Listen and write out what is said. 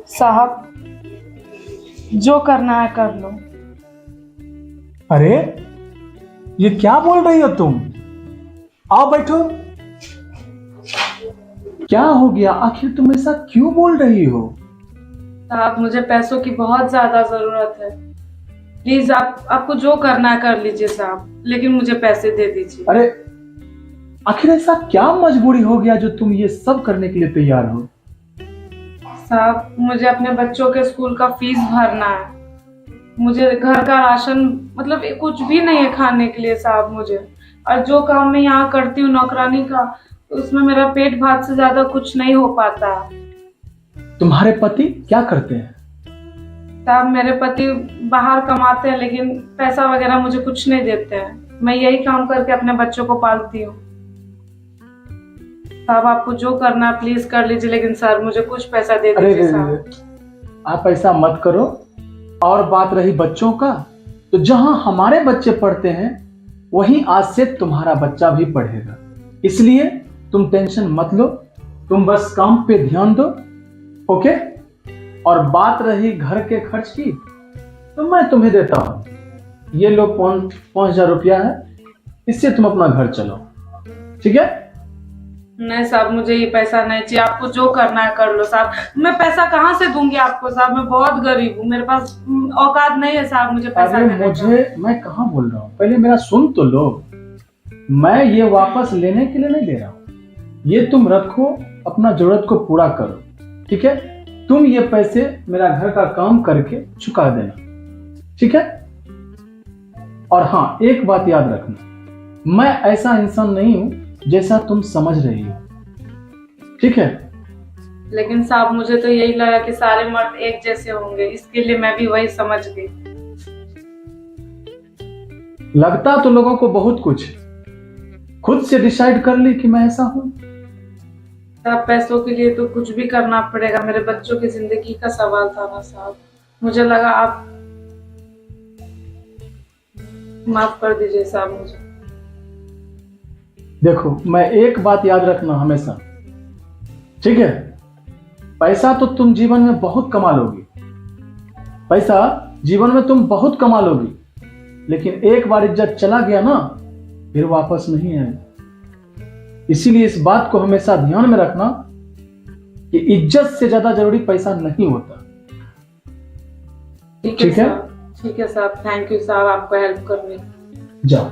साहब, जो करना है कर लो। अरे ये क्या बोल रही हो तुम? आओ बैठो। क्या हो गया? आखिर तुम ऐसा क्यों बोल रही हो? साहब, मुझे पैसों की बहुत ज्यादा जरूरत है। प्लीज आपको जो करना है कर लीजिए साहब, लेकिन मुझे पैसे दे दीजिए। अरे आखिर ऐसा क्या मजबूरी हो गया जो तुम ये सब करने के लिए तैयार हो? साहब, मुझे अपने बच्चों के स्कूल का फीस भरना है। मुझे घर का राशन मतलब कुछ भी नहीं है खाने के लिए साहब मुझे। और जो काम मैं यहाँ करती हूँ नौकरानी का, तो उसमें मेरा पेट भात से ज्यादा कुछ नहीं हो पाता। तुम्हारे पति क्या करते हैं? साहब, मेरे पति बाहर कमाते हैं, लेकिन पैसा वगैरह मुझे कुछ नहीं देते हैं। मैं यही काम करके अपने बच्चों को पालती हूँ। साहब, आपको जो करना है प्लीज कर लीजिए, लेकिन सर मुझे कुछ पैसा दे अरे दीजिए साहब। आप ऐसा मत करो। और बात रही बच्चों का, तो जहां हमारे बच्चे पढ़ते हैं वहीं आज से तुम्हारा बच्चा भी पढ़ेगा। इसलिए तुम टेंशन मत लो, तुम बस काम पे ध्यान दो। ओके? और बात रही घर के खर्च की, तो मैं तुम्हें देता हूं। ये लो 5,000 रुपया है, इससे तुम अपना घर चलो। ठीक है? नहीं साहब, मुझे ये पैसा नहीं चाहिए। आपको जो करना है कर लो साहब। मैं पैसा कहाँ से दूंगी आपको साहब? मैं बहुत गरीब हूँ, मेरे पास औकात नहीं है साहब मुझे पैसा अरे देने का। मैं कहाँ बोल रहा हूँ, पहले मेरा सुन तो लो। मैं ये वापस लेने के लिए नहीं दे रहा हूँ, ये तुम रखो, अपना जरूरत को पूरा करो। ठीक है? तुम ये पैसे मेरा घर का काम करके चुका देना। ठीक है? और हाँ, एक बात याद रखना, मैं ऐसा इंसान नहीं हूं जैसा तुम समझ रही हो। ठीक है? लेकिन साहब, मुझे तो यही लगा कि सारे मर्द एक जैसे होंगे, इसके लिए मैं भी वही समझ गई। लगता तो लोगों को बहुत कुछ, खुद से डिसाइड कर ली कि मैं ऐसा हूं। साहब, पैसों के लिए तो कुछ भी करना पड़ेगा। मेरे बच्चों की जिंदगी का सवाल था ना साहब। मुझे लगा आप माफ कर दीजिए साहब मुझे। देखो, मैं एक बात याद रखना हमेशा। ठीक है? पैसा तो तुम जीवन में बहुत कमा लोगी, पैसा जीवन में तुम बहुत कमा लोगी, लेकिन एक बार इज्जत चला गया ना, फिर वापस नहीं आएगा। इसीलिए इस बात को हमेशा ध्यान में रखना कि इज्जत से ज्यादा जरूरी पैसा नहीं होता। ठीक है? ठीक है साहब, थैंक यू साहब आपको हेल्प करने। जाओ।